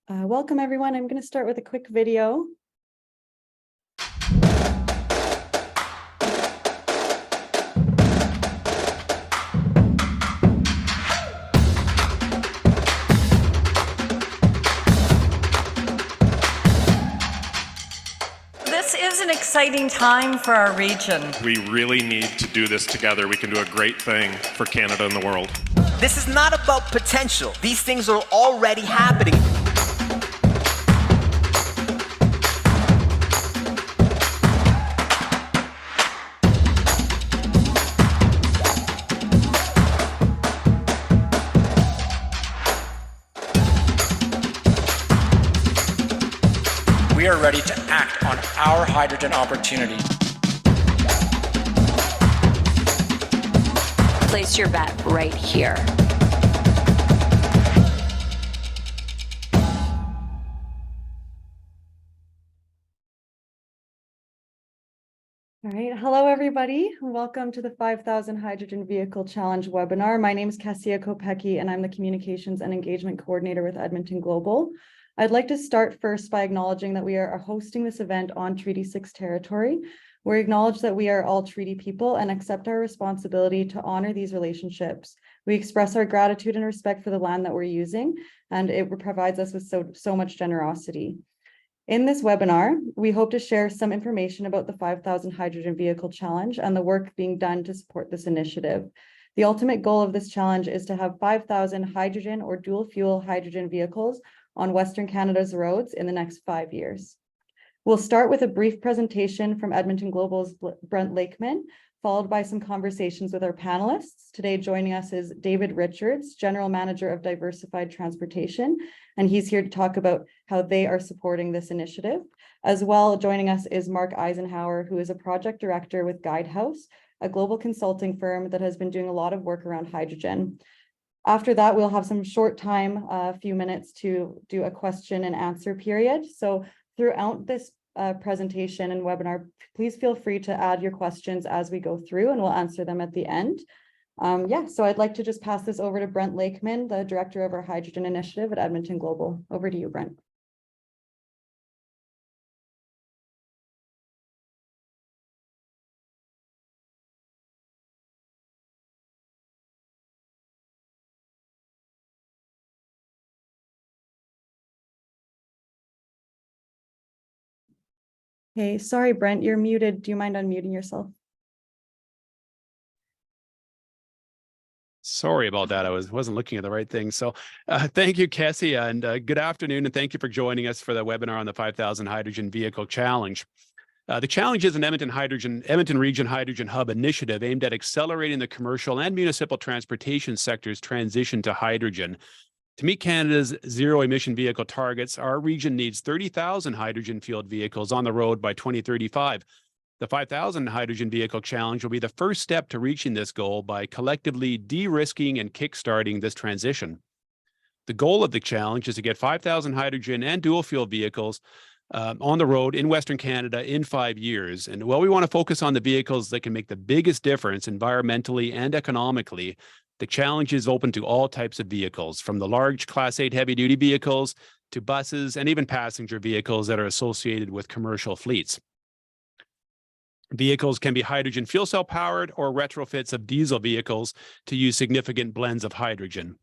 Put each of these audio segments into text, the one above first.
Welcome everyone. I'm going to start with a quick video. This is an exciting time for our region. We really need to do this together. We can do a great thing for Canada and the world. This is not about potential. These things are already happening. We are ready to act on our hydrogen opportunity. Place your bet right here. All right. Hello, everybody. Welcome to the 5,000 Hydrogen Vehicle Challenge webinar. My name is Cassia Kopecki, and I'm the Communications and Engagement Coordinator with Edmonton Global. I'd like to start first by acknowledging that we are hosting this event on Treaty 6 territory. We acknowledge that we are all treaty people and accept our responsibility to honor these relationships. We express our gratitude and respect for the land that we're using, and it provides us with so much generosity. In this webinar, we hope to share some information about the 5,000 Hydrogen Vehicle Challenge and the work being done to support this initiative. The ultimate goal of this challenge is to have 5,000 hydrogen or dual fuel hydrogen vehicles on Western Canada's roads in the next 5 years. We'll start with a brief presentation from Edmonton Global's Brent Lakeman, followed by some conversations with our panelists. Today joining us is David Richards, General Manager of Diversified Transportation, and he's here to talk about how they are supporting this initiative. As well, joining us is Mark Eisenhower, who is a project director with Guidehouse, a global consulting firm that has been doing a lot of work around hydrogen. After that, we'll have some short time, a few minutes to do a question and answer period. So throughout this presentation and webinar, please feel free to add your questions as we go through, and we'll answer them at the end. So I'd like to just pass this over to Brent Lakeman, the Director of our Hydrogen Initiative at Edmonton Global. Over to you, Brent. Hey, sorry, Brent, you're muted. Do you mind unmuting yourself? Sorry about that. I wasn't looking at the right thing. So thank you, Cassie, and good afternoon, and thank you for joining us for the webinar on the 5,000 Hydrogen Vehicle Challenge. The challenge is an Edmonton Region Hydrogen Hub initiative aimed at accelerating the commercial and municipal transportation sector's transition to hydrogen. To meet Canada's zero-emission vehicle targets, our region needs 30,000 hydrogen-fueled vehicles on the road by 2035. The 5,000 Hydrogen Vehicle Challenge will be the first step to reaching this goal by collectively de-risking and kickstarting this transition. The goal of the challenge is to get 5,000 hydrogen and dual-fuel vehicles on the road in Western Canada in 5 years. And while we want to focus on the vehicles that can make the biggest difference environmentally and economically, the challenge is open to all types of vehicles, from the large Class 8 heavy-duty vehicles to buses and even passenger vehicles that are associated with commercial fleets. Vehicles can be hydrogen fuel cell powered or retrofits of diesel vehicles to use significant blends of hydrogen.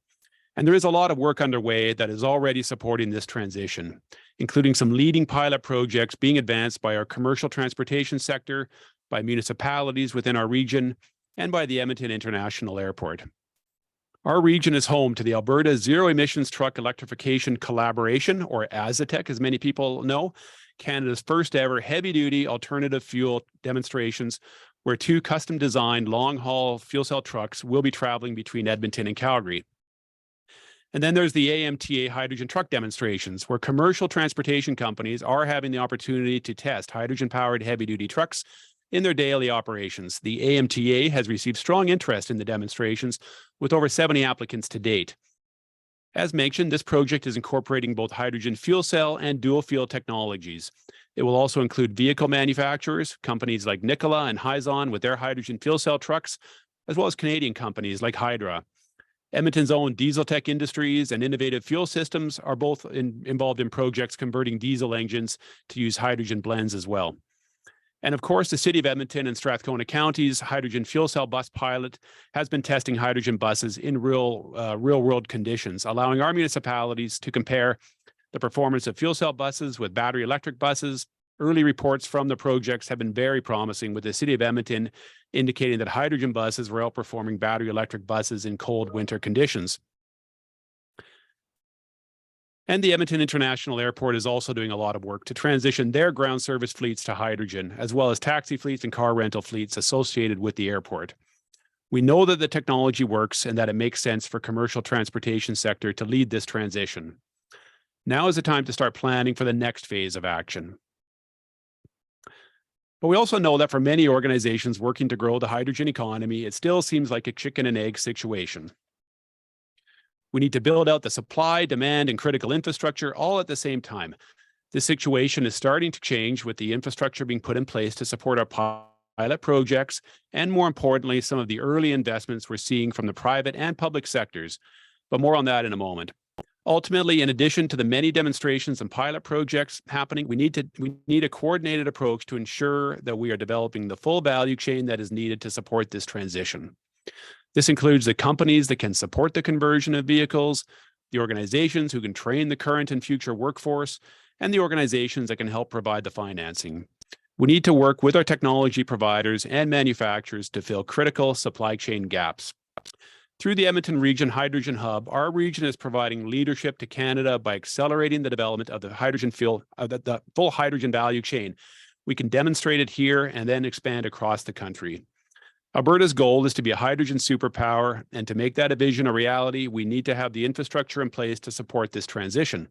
And there is a lot of work underway that is already supporting this transition, including some leading pilot projects being advanced by our commercial transportation sector, by municipalities within our region, and by the Edmonton International Airport. Our region is home to the Alberta Zero Emissions Truck Electrification Collaboration, or AZTEC, as many people know, Canada's first ever heavy-duty alternative fuel demonstrations, where 2 custom-designed long-haul fuel cell trucks will be traveling between Edmonton and Calgary. And then there's the AMTA hydrogen truck demonstrations, where commercial transportation companies are having the opportunity to test hydrogen-powered heavy-duty trucks in their daily operations. The AMTA has received strong interest in the demonstrations, with over 70 applicants to date. As mentioned, this project is incorporating both hydrogen fuel cell and dual fuel technologies. It will also include vehicle manufacturers, companies like Nikola and Hyzon with their hydrogen fuel cell trucks, as well as Canadian companies like Hydra. Edmonton's own diesel tech industries and innovative fuel systems are both involved in projects converting diesel engines to use hydrogen blends as well. And of course, the City of Edmonton and Strathcona County's hydrogen fuel cell bus pilot has been testing hydrogen buses in real-world conditions, allowing our municipalities to compare the performance of fuel cell buses with battery electric buses. Early reports from the projects have been very promising, with the City of Edmonton indicating that hydrogen buses were outperforming battery electric buses in cold winter conditions. And the Edmonton International Airport is also doing a lot of work to transition their ground service fleets to hydrogen, as well as taxi fleets and car rental fleets associated with the airport. We know that the technology works and that it makes sense for commercial transportation sector to lead this transition. Now is the time to start planning for the next phase of action. But we also know that for many organizations working to grow the hydrogen economy, it still seems like a chicken and egg situation. We need to build out the supply, demand, and critical infrastructure all at the same time. This situation is starting to change, with the infrastructure being put in place to support our pilot projects, and more importantly, some of the early investments we're seeing from the private and public sectors. But more on that in a moment. Ultimately, in addition to the many demonstrations and pilot projects happening, we need a coordinated approach to ensure that we are developing the full value chain that is needed to support this transition. This includes the companies that can support the conversion of vehicles, the organizations who can train the current and future workforce, and the organizations that can help provide the financing. We need to work with our technology providers and manufacturers to fill critical supply chain gaps. Through the Edmonton Region Hydrogen Hub, our region is providing leadership to Canada by accelerating the development of the the full hydrogen value chain. We can demonstrate it here and then expand across the country. Alberta's goal is to be a hydrogen superpower, and to make that a vision a reality, we need to have the infrastructure in place to support this transition.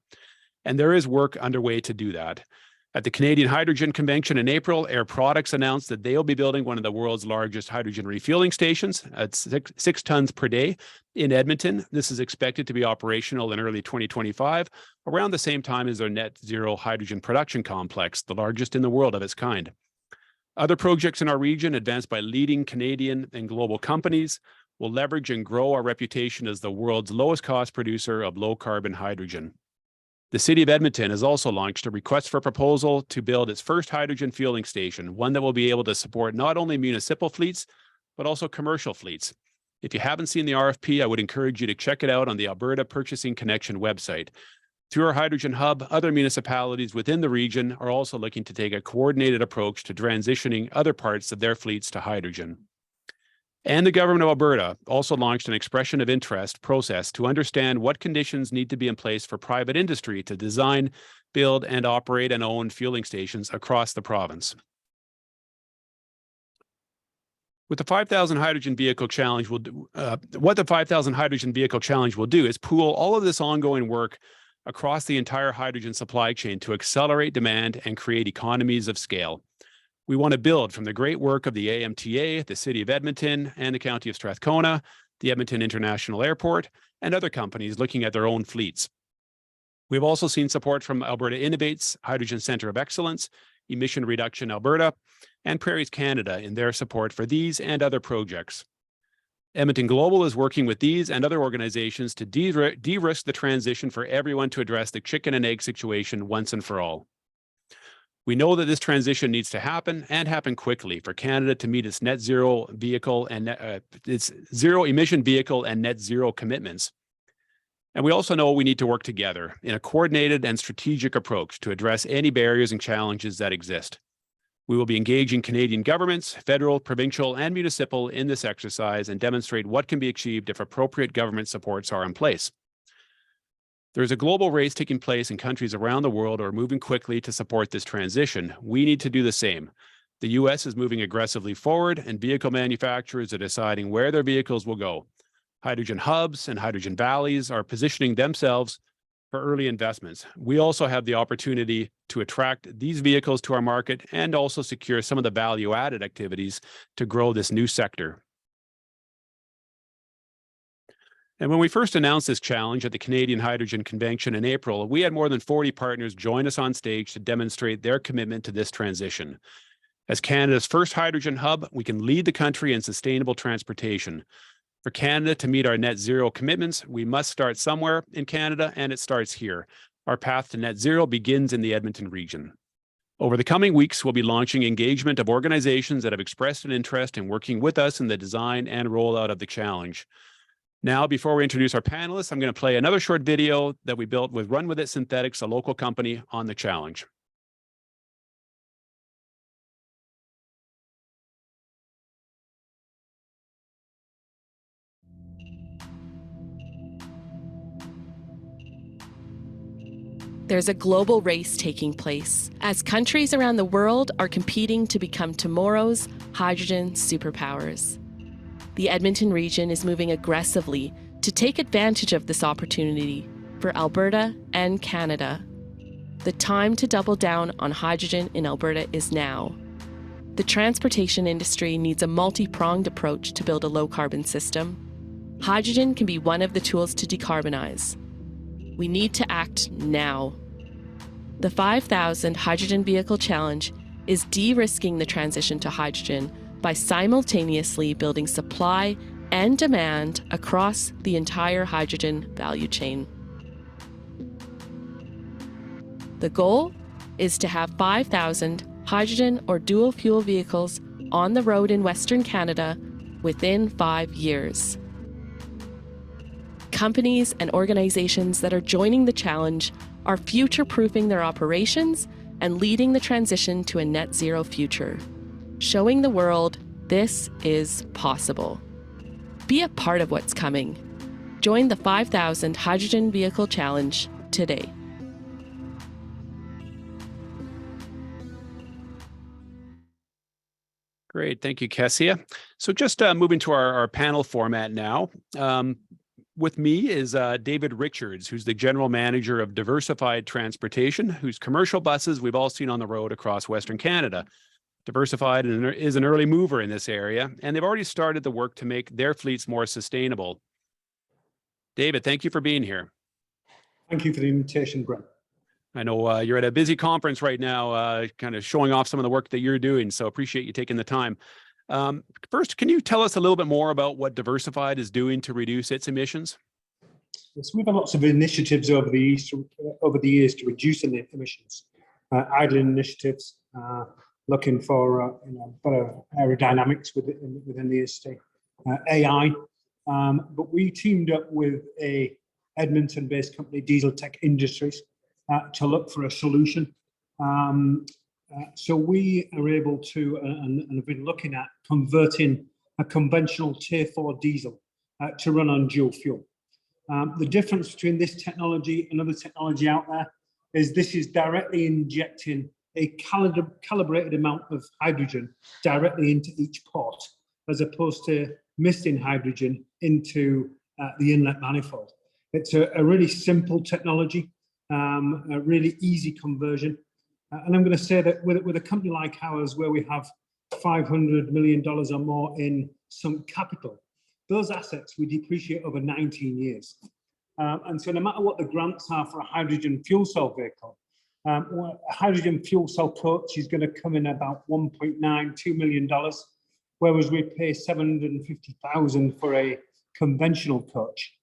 And there is work underway to do that. At the Canadian Hydrogen Convention in April, Air Products announced that they'll be building one of the world's largest hydrogen refueling stations at 6 tons per day in Edmonton. This is expected to be operational in early 2025, around the same time as their net zero hydrogen production complex, the largest in the world of its kind. Other projects in our region, advanced by leading Canadian and global companies, will leverage and grow our reputation as the world's lowest cost producer of low carbon hydrogen. The City of Edmonton has also launched a request for proposal to build its first hydrogen fueling station, one that will be able to support not only municipal fleets, but also commercial fleets. If you haven't seen the RFP, I would encourage you to check it out on the Alberta Purchasing Connection website. Through our Hydrogen Hub, other municipalities within the region are also looking to take a coordinated approach to transitioning other parts of their fleets to hydrogen. And the government of Alberta also launched an expression of interest process to understand what conditions need to be in place for private industry to design, build, and operate and own fueling stations across the province. With the 5,000 Hydrogen Vehicle Challenge, what the 5,000 Hydrogen Vehicle Challenge will do is pool all of this ongoing work across the entire hydrogen supply chain to accelerate demand and create economies of scale. We want to build from the great work of the AMTA, the City of Edmonton, and the County of Strathcona, the Edmonton International Airport, and other companies looking at their own fleets. We've also seen support from Alberta Innovates, Hydrogen Centre of Excellence, Emission Reduction Alberta, and Prairies Canada in their support for these and other projects. Edmonton Global is working with these and other organizations to de-risk the transition for everyone to address the chicken and egg situation once and for all. We know that this transition needs to happen, and happen quickly, for Canada to meet its net zero vehicle and its zero emission vehicle and net zero commitments. And we also know we need to work together in a coordinated and strategic approach to address any barriers and challenges that exist. We will be engaging Canadian governments, federal, provincial, and municipal in this exercise and demonstrate what can be achieved if appropriate government supports are in place. There is a global race taking place in countries around the world who are moving quickly to support this transition. We need to do the same. The US is moving aggressively forward, and vehicle manufacturers are deciding where their vehicles will go. Hydrogen hubs and hydrogen valleys are positioning themselves for early investments. We also have the opportunity to attract these vehicles to our market and also secure some of the value-added activities to grow this new sector. And when we first announced this challenge at the Canadian Hydrogen Convention in April, we had more than 40 partners join us on stage to demonstrate their commitment to this transition. As Canada's first hydrogen hub, we can lead the country in sustainable transportation. For Canada to meet our net zero commitments, we must start somewhere in Canada, and it starts here. Our path to net zero begins in the Edmonton region. Over the coming weeks, we'll be launching engagement of organizations that have expressed an interest in working with us in the design and rollout of the challenge. Now, before we introduce our panelists, I'm going to play another short video that we built with Run With It Synthetics, a local company, on the challenge. There's a global race taking place as countries around the world are competing to become tomorrow's hydrogen superpowers. The Edmonton region is moving aggressively to take advantage of this opportunity for Alberta and Canada. The time to double down on hydrogen in Alberta is now. The transportation industry needs a multi-pronged approach to build a low-carbon system. Hydrogen can be one of the tools to decarbonize. We need to act now. The 5,000 Hydrogen Vehicle Challenge is de-risking the transition to hydrogen by simultaneously building supply and demand across the entire hydrogen value chain. The goal is to have 5,000 hydrogen or dual fuel vehicles on the road in Western Canada within 5 years. Companies and organizations that are joining the challenge are future-proofing their operations and leading the transition to a net zero future, showing the world this is possible. Be a part of what's coming. Join the 5,000 Hydrogen Vehicle Challenge today. Great, thank you, Kessia. So just moving to our panel format now. With me is David Richards, who's the General Manager of Diversified Transportation, whose commercial buses we've all seen on the road across Western Canada. Diversified is an early mover in this area, and they've already started the work to make their fleets more sustainable. David, thank you for being here. Thank you for the invitation, Brent. I know you're at a busy conference right now, kind of showing off some of the work that you're doing, so appreciate you taking the time. First, can you tell us a little bit more about what Diversified is doing to reduce its emissions? Yes, we've had lots of initiatives over the years to reduce the emissions. Idling initiatives, looking for better aerodynamics within the estate, AI. But we teamed up with a Edmonton-based company, Diesel Tech Industries, to look for a solution. So we are able to, and have been looking at converting a conventional Tier 4 diesel to run on dual fuel. The difference between this technology and other technology out there is this is directly injecting a calibrated amount of hydrogen directly into each port, as opposed to misting hydrogen into the inlet manifold. It's a really simple technology, a really easy conversion. And I'm going to say that with a company like ours, where we have $500 million or more in sunk capital, those assets we depreciate over 19 years. And so no matter what the grants are for a hydrogen fuel cell vehicle, a hydrogen fuel cell coach is going to come in about $1.92 million, whereas we pay $750,000 for a conventional coach.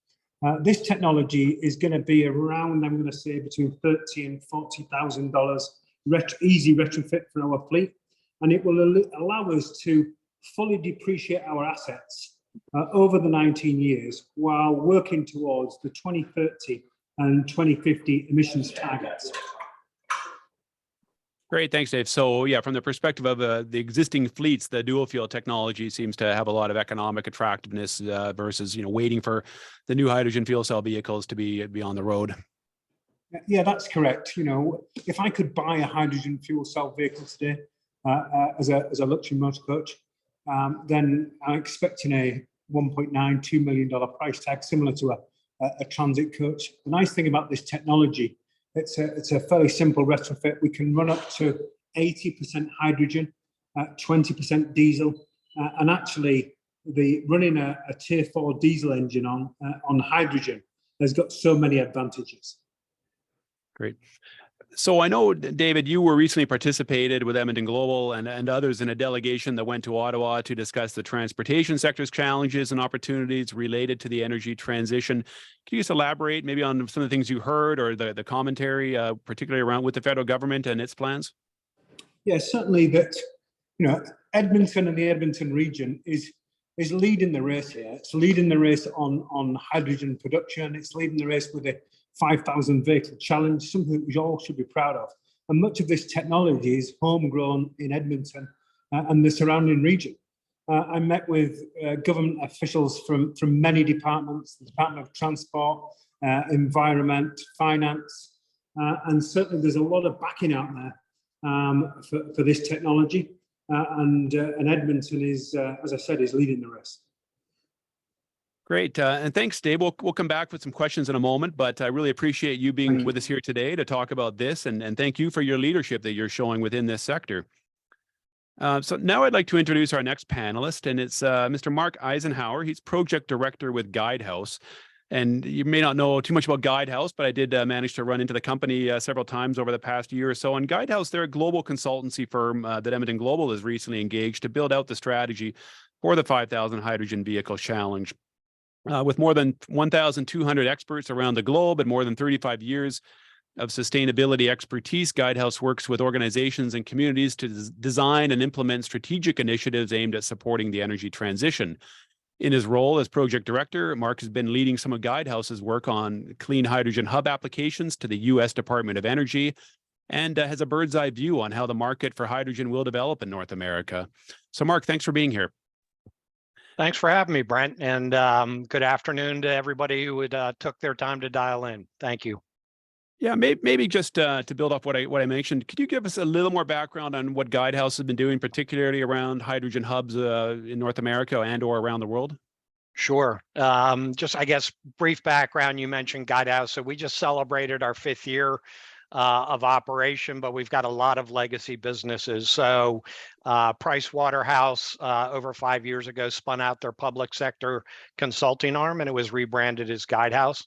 This technology is going to be around, I'm going to say, between $30,000 and $40,000 easy retrofit for our fleet, and it will allow us to fully depreciate our assets over the 19 years while working towards the 2030 and 2050 emissions targets. Great, thanks, Dave. So yeah, from the perspective of the existing fleets, the dual fuel technology seems to have a lot of economic attractiveness versus waiting for the new hydrogen fuel cell vehicles to be on the road. Yeah, that's correct. If I could buy a hydrogen fuel cell vehicle today as a luxury motor coach, then I'm expecting a $1.92 million price tag, similar to a transit coach. The nice thing about this technology, it's a fairly simple retrofit. We can run up to 80% hydrogen, 20% diesel, and actually running a Tier 4 diesel engine on hydrogen has got so many advantages. Great. So I know, David, you were recently participated with Edmonton Global and others in a delegation that went to Ottawa to discuss the transportation sector's challenges and opportunities related to the energy transition. Can you just elaborate maybe on some of the things you heard or the commentary, particularly around with the federal government and its plans? Yes, certainly that, Edmonton and the Edmonton region is leading the race here. It's leading the race on hydrogen production. It's leading the race with a 5,000 vehicle challenge, something that we all should be proud of. And much of this technology is homegrown in Edmonton and the surrounding region. I met with government officials from many departments, the Department of Transport, Environment, Finance, and certainly there's a lot of backing out there for this technology. And Edmonton is, as I said, is leading the race. Great. And thanks, Dave. We'll come back with some questions in a moment, but I really appreciate you being with us here today to talk about this. And thank you for your leadership that you're showing within this sector. So now I'd like to introduce our next panelist, and it's Mr. Mark Eisenhower. He's project director with Guidehouse. And you may not know too much about Guidehouse, but I did manage to run into the company several times over the past year or so. And Guidehouse, they're a global consultancy firm that Edmonton Global has recently engaged to build out the strategy for the 5,000 Hydrogen Vehicle Challenge. With more than 1,200 experts around the globe and more than 35 years of sustainability expertise, Guidehouse works with organizations and communities to design and implement strategic initiatives aimed at supporting the energy transition. In his role as project director, Mark has been leading some of Guidehouse's work on clean hydrogen hub applications to the U.S. Department of Energy and has a bird's eye view on how the market for hydrogen will develop in North America. So Mark, thanks for being here. Thanks for having me, Brent, and good afternoon to everybody who took their time to dial in. Thank you. Yeah, maybe just to build off what I mentioned, could you give us a little more background on what Guidehouse has been doing, particularly around hydrogen hubs in North America and or around the world? Sure. Just, I guess, brief background. You mentioned Guidehouse. So we just celebrated our 5th year of operation, but we've got a lot of legacy businesses. So Price Waterhouse over 5 years ago spun out their public sector consulting arm and it was rebranded as Guidehouse.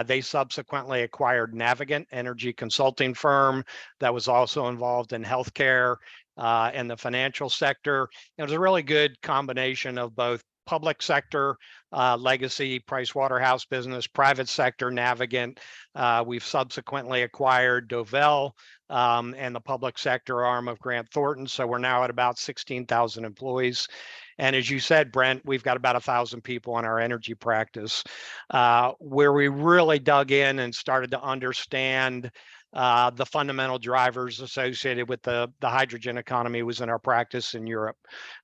They subsequently acquired Navigant, energy consulting firm that was also involved in healthcare and the financial sector. It was a really good combination of both public sector, legacy Price Waterhouse business, private sector, Navigant. We've subsequently acquired Dovell and the public sector arm of Grant Thornton. So we're now at about 16,000 employees. And as you said, Brent, we've got about 1,000 people in our energy practice, where we really dug in and started to understand the fundamental drivers associated with the hydrogen economy was in our practice in Europe.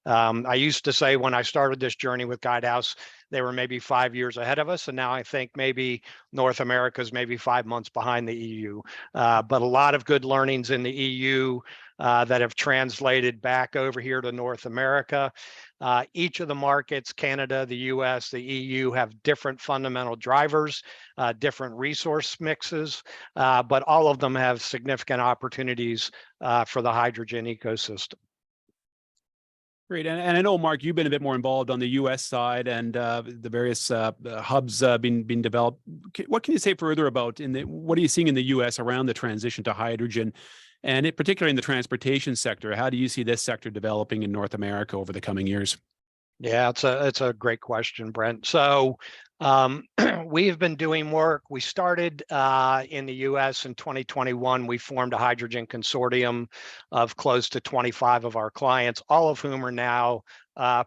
I used to say when I started this journey with Guidehouse, they were maybe 5 years ahead of us. And now I think maybe North America is maybe 5 months behind the EU. But a lot of good learnings in the EU that have translated back over here to North America. Each of the markets, Canada, the US, the EU, have different fundamental drivers, different resource mixes, but all of them have significant opportunities for the hydrogen ecosystem. Great. And I know, Mark, you've been a bit more involved on the US side and the various hubs being developed. What can you say further about what are you seeing in the US around the transition to hydrogen? And particularly in the transportation sector, how do you see this sector developing in North America over the coming years? Yeah, it's a great question, Brent. So we have been doing work. We started in the US in 2021. We formed a hydrogen consortium of close to 25 of our clients, all of whom are now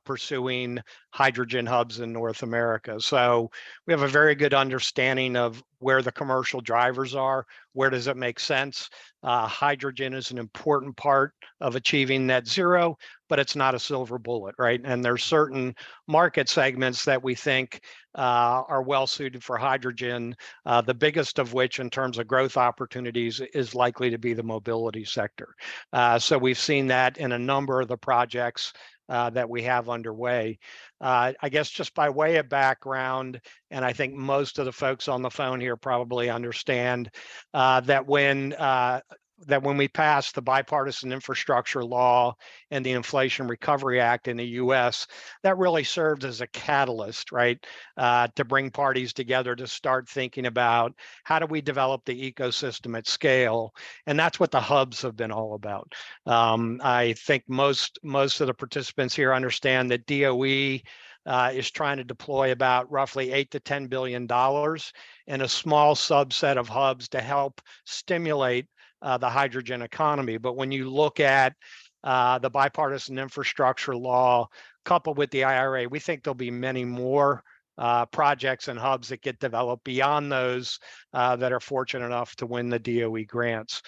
pursuing hydrogen hubs in North America. So we have a very good understanding of where the commercial drivers are, where does it make sense. Hydrogen is an important part of achieving net zero, but it's not a silver bullet, right? And there's certain market segments that we think are well suited for hydrogen, the biggest of which in terms of growth opportunities is likely to be the mobility sector. So we've seen that in a number of the projects that we have underway. I guess just by way of background, and I think most of the folks on the phone here probably understand that when that when we passed the bipartisan infrastructure law and the Inflation Recovery Act in the US, that really served as a catalyst, right, to bring parties together to start thinking about how do we develop the ecosystem at scale. And that's what the hubs have been all about. I think most of the participants here understand that DOE is trying to deploy about roughly $8 to $10 billion in a small subset of hubs to help stimulate the hydrogen economy. But when you look at the bipartisan infrastructure law coupled with the IRA, we think there'll be many more projects and hubs that get developed beyond those that are fortunate enough to win the DOE grants.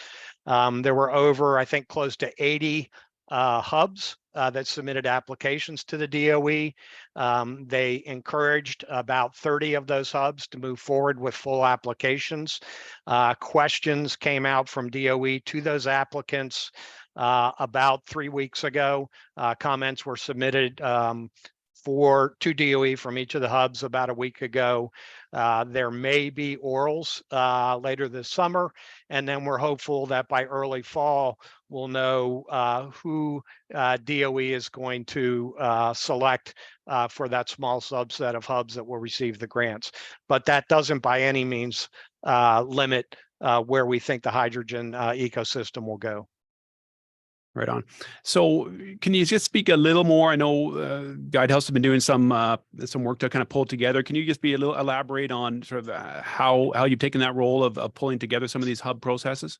There were over, I think, close to 80 hubs that submitted applications to the DOE. They encouraged about 30 of those hubs to move forward with full applications. Questions came out from DOE to those applicants about 3 weeks ago. Comments were submitted to DOE from each of the hubs about a week ago. There may be orals later this summer, and then we're hopeful that by early fall, we'll know who DOE is going to select for that small subset of hubs that will receive the grants. But that doesn't by any means limit where we think the hydrogen ecosystem will go. Right on. So can you just speak a little more? I know Guidehouse has been doing some work to kind of pull together. Can you just be a little elaborate on sort of how you've taken that role of pulling together some of these hub processes?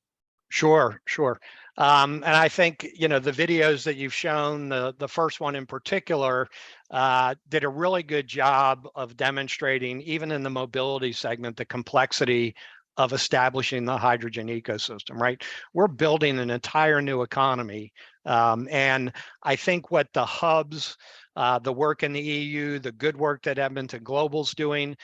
Sure. And I think, you know, the videos that you've shown, the first one in particular, did a really good job of demonstrating, even in the mobility segment, the complexity of establishing the hydrogen ecosystem, right? We're building an entire new economy. And I think what the hubs, the work in the EU, the good work that Edmonton Global's doing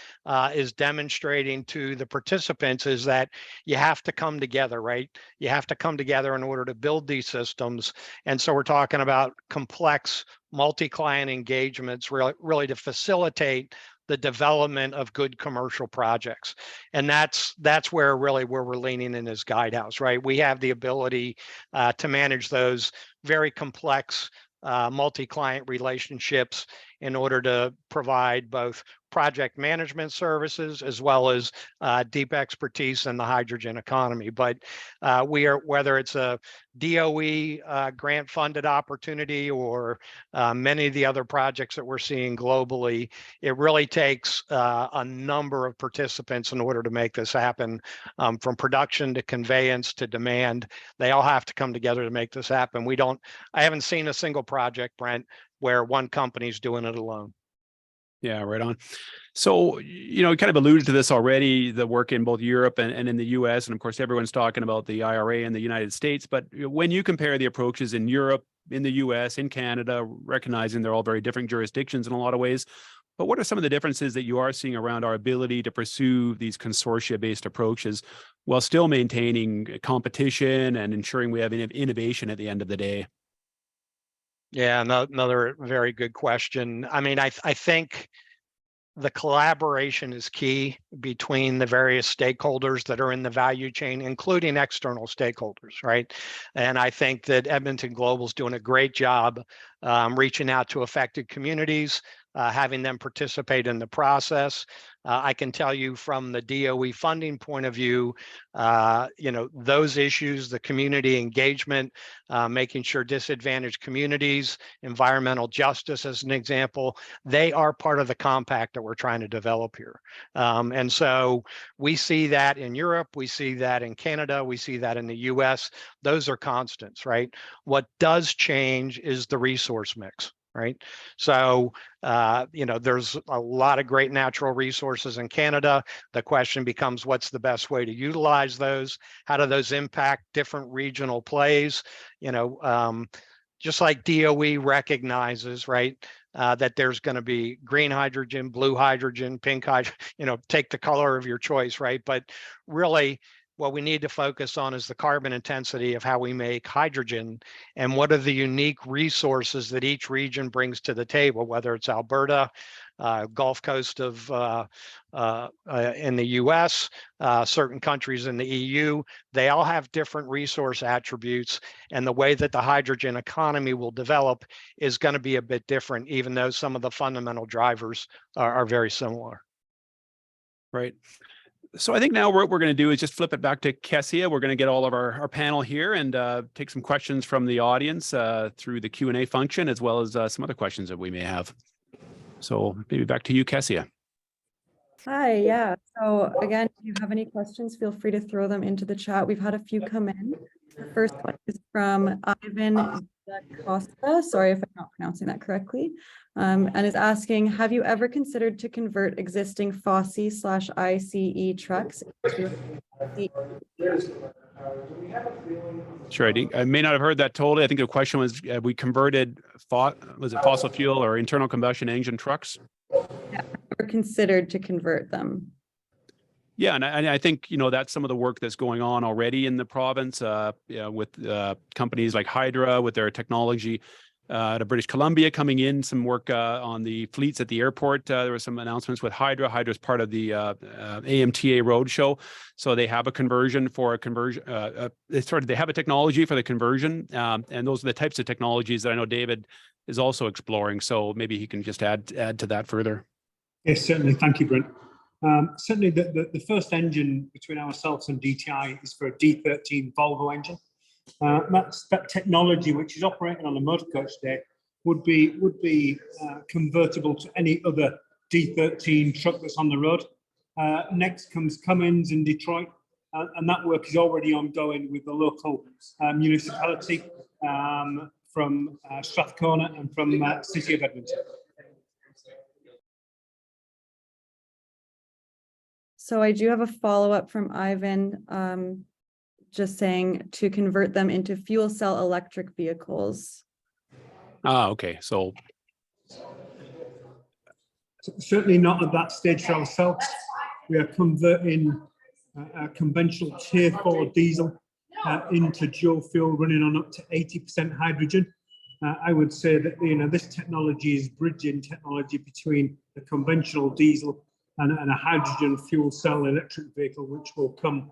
is demonstrating to the participants is that you have to come together, right? You have to come together in order to build these systems. And so we're talking about complex multi-client engagements really to facilitate the development of good commercial projects. And that's where really where we're leaning in as Guidehouse, right? We have the ability to manage those very complex multi-client relationships in order to provide both project management services as well as deep expertise in the hydrogen economy. But we are, whether it's a DOE grant funded opportunity or many of the other projects that we're seeing globally, it really takes a number of participants in order to make this happen, from production to conveyance to demand. They all have to come together to make this happen. I haven't seen a single project, Brent, where one company's doing it alone. Yeah, right on. So, you know, you kind of alluded to this already, the work in both Europe and in the US. And of course, everyone's talking about the IRA in the United States. But when you compare the approaches in Europe, in the US, in Canada, recognizing they're all very different jurisdictions in a lot of ways, but what are some of the differences that you are seeing around our ability to pursue these consortia-based approaches while still maintaining competition and ensuring we have innovation at the end of the day? Yeah, another very good question. I mean, I think the collaboration is key between the various stakeholders that are in the value chain, including external stakeholders, right? And I think that Edmonton Global is doing a great job reaching out to affected communities, having them participate in the process. I can tell you from the DOE funding point of view, you know, those issues, the community engagement, making sure disadvantaged communities, environmental justice as an example, they are part of the compact that we're trying to develop here. And so we see that in Europe, we see that in Canada, we see that in the US. Those are constants, right? What does change is the resource mix. Right. So, you know, there's a lot of great natural resources in Canada. The question becomes, what's the best way to utilize those? How do those impact different regional plays? You know, just like DOE recognizes, right, that there's going to be green hydrogen, blue hydrogen, pink hydrogen, you know, take the color of your choice, right? But really, what we need to focus on is the carbon intensity of how we make hydrogen and what are the unique resources that each region brings to the table, whether it's Alberta, Gulf Coast of in the US, certain countries in the EU. They all have different resource attributes, and the way that the hydrogen economy will develop is going to be a bit different, even though some of the fundamental drivers are very similar. Right. So I think now what we're going to do is just flip it back to Kessia. We're going to get all of our panel here and take some questions from the audience through the Q&A function, as well as some other questions that we may have. So maybe back to you, Kessia. Hi, yeah. So again, if you have any questions, feel free to throw them into the chat. We've had a few come in. The first one is from Ivan Costa. Sorry if I'm not pronouncing that correctly. And is asking, have you ever considered to convert existing FOSSI/ICE trucks into Sure, I may not have heard that totally. I think the question was, we converted, was it fossil fuel or internal combustion engine trucks? or considered to convert them? Yeah, and I think, you know, that's some of the work that's going on already in the province with companies like Hydra with their technology out of British Columbia coming in, some work on the fleets at the airport. There were some announcements with Hydra. Hydra is part of the AMTA roadshow. So they have a conversion for a conversion. They have a technology for the conversion. And those are the types of technologies that I know David is also exploring. So maybe he can just add to that further. Yes, certainly. Thank you, Brent. Certainly the first engine between ourselves and DTI is for a D13 Volvo engine. That technology, which is operating on a motor coach today, would be convertible to any other D13 truck that's on the road. Next comes Cummins in Detroit, and that work is already ongoing with the local municipality from Strathcona and from City of Edmonton. So I do have a follow-up from Ivan, just saying to convert them into fuel cell electric vehicles. Okay. So certainly not at that stage for ourselves. We are converting a conventional Tier 4 diesel into dual fuel running on up to 80% hydrogen. I would say that, you know, this technology is bridging technology between the conventional diesel and a hydrogen fuel cell electric vehicle, which will come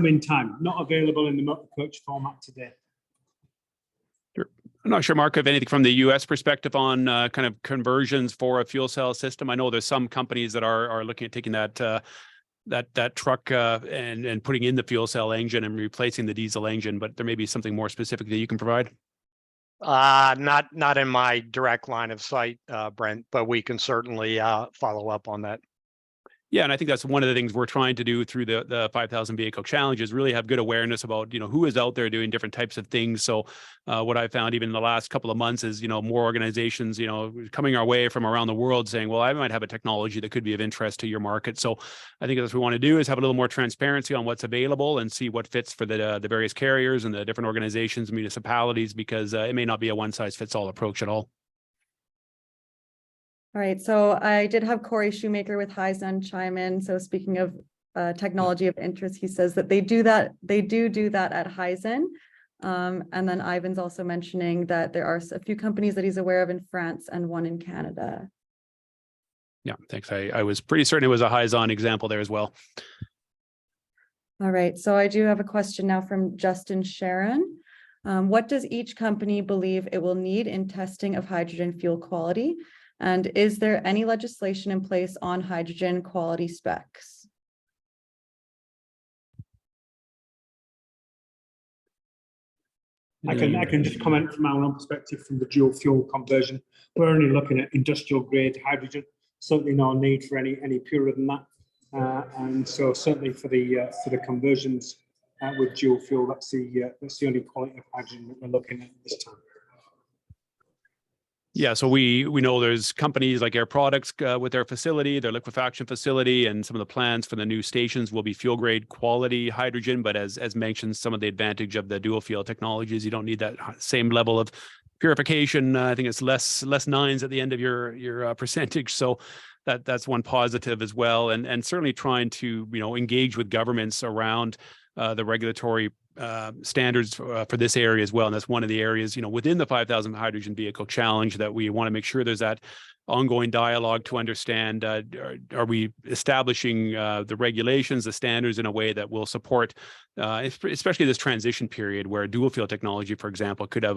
in time. Not available in the motor coach format today. Sure. I'm not sure, Mark, of anything from the U.S. perspective on kind of conversions for a fuel cell system. I know there's some companies that are looking at taking that truck and putting in the fuel cell engine and replacing the diesel engine, but there may be something more specific that you can provide. Not in my direct line of sight, Brent, but we can certainly follow up on that. Yeah, and I think that's one of the things we're trying to do through the 5,000 vehicle challenge is really have good awareness about, you know, who is out there doing different types of things. So what I found even in the last couple of months is, you know, more organizations, you know, coming our way from around the world saying, well, I might have a technology that could be of interest to your market. So I think that's what we want to do is have a little more transparency on what's available and see what fits for the various carriers and the different organizations, municipalities, because it may not be a one size fits all approach at all. All right, so I did have Corey Shoemaker with Hyzon chime in. So speaking of technology of interest, he says that they do that at Hyzon. And then Ivan's also mentioning that there are a few companies that he's aware of in France and one in Canada. Yeah, thanks. I was pretty certain it was a Hyzon example there as well. All right, so I do have a question now from Justin Sharon. What does each company believe it will need in testing of hydrogen fuel quality? And is there any legislation in place on hydrogen quality specs? I can just comment from our own perspective from the dual fuel conversion. We're only looking at industrial grade hydrogen. Certainly no need for any purer than that. And so certainly for the conversions with dual fuel, that's the only quality of hydrogen that we're looking at this time. Yeah, so we know there's companies like Air Products with their facility, their liquefaction facility, and some of the plans for the new stations will be fuel grade quality hydrogen. But as mentioned, some of the advantage of the dual fuel technologies, you don't need that same level of purification. I think it's less nines at the end of your percentage. So that's one positive as well. And certainly trying to, you know, engage with governments around the regulatory standards for this area as well. And that's one of the areas, within the 5,000 hydrogen vehicle challenge that we want to make sure there's that ongoing dialogue to understand, are we establishing the regulations, the standards in a way that will support, especially this transition period where dual fuel technology, for example, could have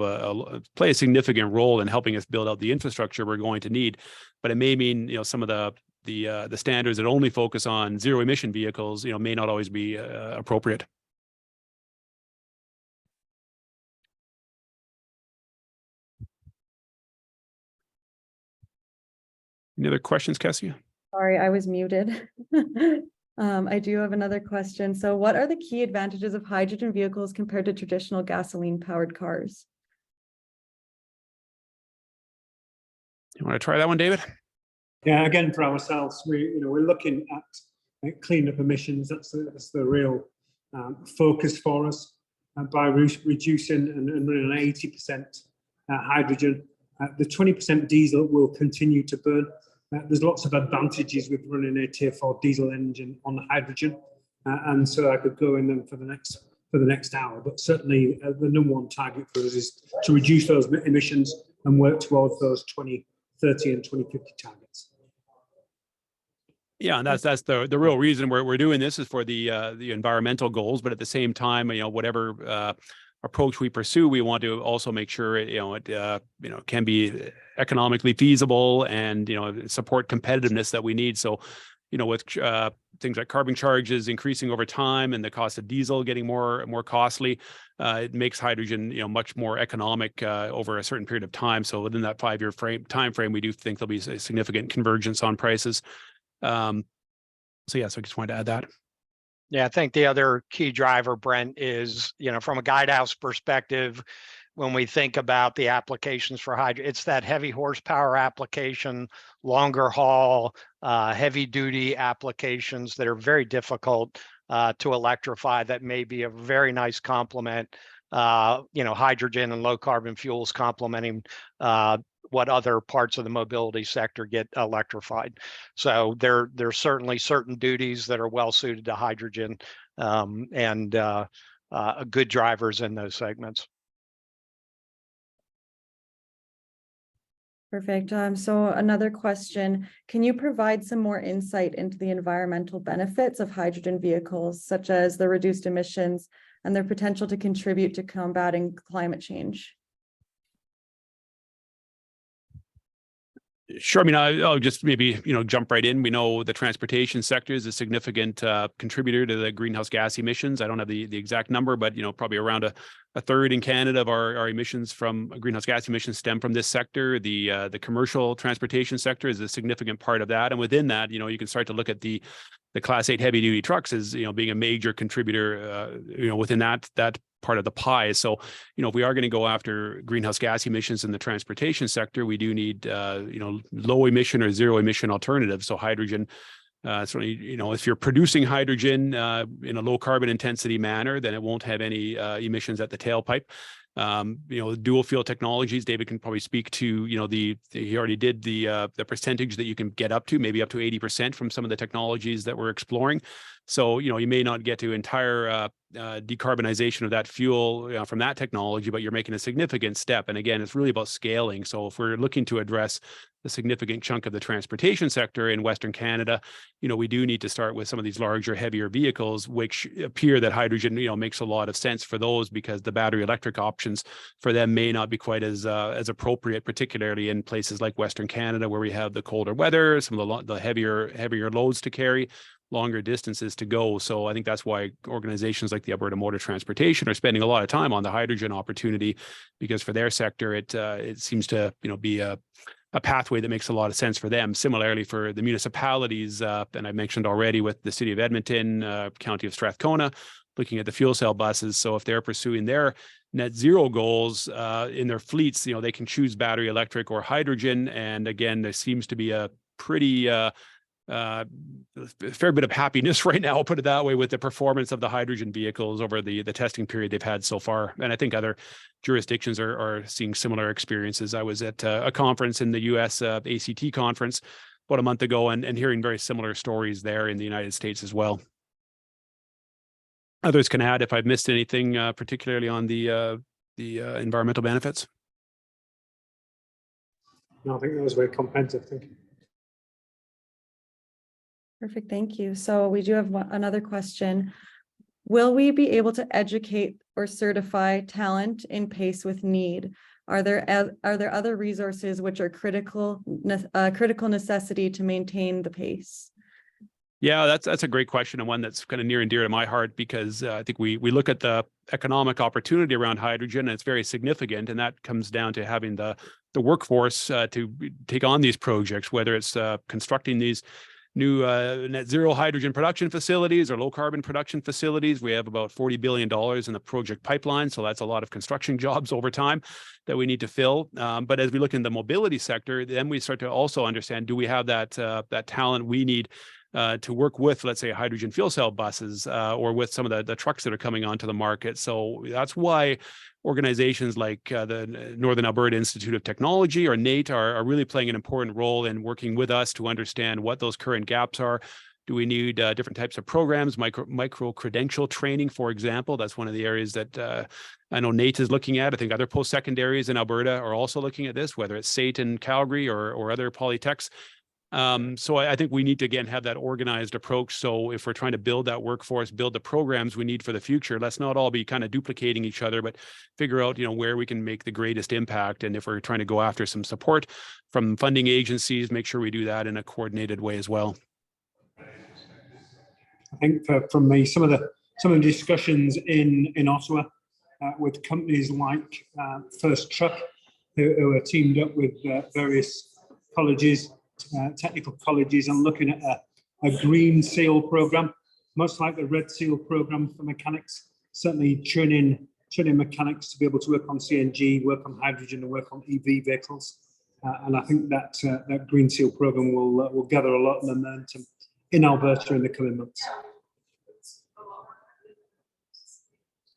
play a significant role in helping us build out the infrastructure we're going to need. But it may mean, some of the standards that only focus on zero emission vehicles, may not always be appropriate. Any other questions, Cassie? Sorry, I was muted. I do have another question. So what are the key advantages of hydrogen vehicles compared to traditional gasoline-powered cars? You want to try that one, David? Yeah, again, for ourselves, we're looking at cleanup emissions. That's the real focus for us. By reducing and running on 80% hydrogen, the 20% diesel will continue to burn. There's lots of advantages with running a Tier 4 diesel engine on hydrogen, and so I could go in them for the next hour. But certainly, the number one target for us is to reduce those emissions and work towards those 2030 and 2050 targets. Yeah, and that's the real reason we're doing this is for the environmental goals, but at the same time, whatever approach we pursue, we want to also make sure it can be economically feasible and support competitiveness that we need. So, with things like carbon charges increasing over time and the cost of diesel getting more costly, it makes hydrogen much more economic over a certain period of time. So within that 5-year time frame, we do think there'll be a significant convergence on prices. So I just wanted to add that. Yeah, I think the other key driver, Brent, is, from a Guidehouse perspective, when we think about the applications for hydrogen, it's that heavy horsepower application, longer haul, heavy duty applications that are very difficult to electrify that may be a very nice complement, hydrogen and low carbon fuels complementing what other parts of the mobility sector get electrified. So there's certainly certain duties that are well suited to hydrogen and good drivers in those segments. Perfect. So another question, can you provide some more insight into the environmental benefits of hydrogen vehicles, such as the reduced emissions and their potential to contribute to combating climate change? Sure. I mean, I'll just maybe, jump right in. We know the transportation sector is a significant contributor to the greenhouse gas emissions. I don't have the exact number, but, probably around a third in Canada of our emissions from greenhouse gas emissions stem from this sector. The commercial transportation sector is a significant part of that. And within that, you can start to look at the Class 8 heavy duty trucks as, being a major contributor, within that part of the pie. So, if we are going to go after greenhouse gas emissions in the transportation sector, we do need, low emission or zero emission alternatives. So hydrogen, certainly, if you're producing hydrogen in a low carbon intensity manner, then it won't have any emissions at the tailpipe. Dual fuel technologies, David can probably speak to, he already did the percentage that you can get up to, maybe up to 80% from some of the technologies that we're exploring. So, you may not get to entire decarbonization of that fuel from that technology, but you're making a significant step. And again, it's really about scaling. So if we're looking to address a significant chunk of the transportation sector in Western Canada, we do need to start with some of these larger, heavier vehicles, which appear that hydrogen, makes a lot of sense for those because the battery electric options for them may not be quite as appropriate, particularly in places like Western Canada, where we have the colder weather, some of the heavier loads to carry, longer distances to go. So I think that's why organizations like the Alberta Motor Transportation are spending a lot of time on the hydrogen opportunity, because for their sector, it seems to be a pathway that makes a lot of sense for them. Similarly, for the municipalities, and I mentioned already with the City of Edmonton, County of Strathcona, looking at the fuel cell buses. So if they're pursuing their net zero goals in their fleets, they can choose battery electric or hydrogen. And again, there seems to be a pretty a fair bit of happiness right now, I'll put it that way, with the performance of the hydrogen vehicles over the testing period they've had so far. And I think other jurisdictions are seeing similar experiences. I was at a conference in the US, ACT conference, about a month ago, and hearing very similar stories there in the United States as well. Others can add if I've missed anything, particularly on the environmental benefits. No, I think that was very comprehensive. Thank you. Perfect, thank you. So we do have another question. Will we be able to educate or certify talent in pace with need? Are there other resources which are critical necessity to maintain the pace? Yeah, that's a great question, and one that's kind of near and dear to my heart, because I think we look at the economic opportunity around hydrogen, and it's very significant, and that comes down to having the workforce to take on these projects, whether it's constructing these new net zero hydrogen production facilities or low carbon production facilities. We have about $40 billion in the project pipeline. So that's a lot of construction jobs over time that we need to fill. But as we look in the mobility sector, then we start to also understand, do we have that talent we need to work with, let's say, hydrogen fuel cell buses or with some of the trucks that are coming onto the market. So that's why organizations like the Northern Alberta Institute of Technology, or NATE, are really playing an important role in working with us to understand what those current gaps are. Do we need different types of programs, micro-credential training, for example? That's one of the areas that I know NATE is looking at. I think other post-secondaries in Alberta are also looking at this, whether it's SAIT in Calgary or other polytechs. So I think we need to, again, have that organized approach. So if we're trying to build that workforce, build the programs we need for the future, let's not all be kind of duplicating each other, but figure out, where we can make the greatest impact. And if we're trying to go after some support from funding agencies, make sure we do that in a coordinated way as well. I think from me, some of the discussions in Ottawa with companies like First Truck, who are teamed up with various colleges, technical colleges, and looking at a green seal program, much like the red seal program for mechanics, certainly training mechanics to be able to work on CNG, work on hydrogen, and work on EV vehicles. And I think that green seal program will gather a lot of momentum in Alberta in the coming months.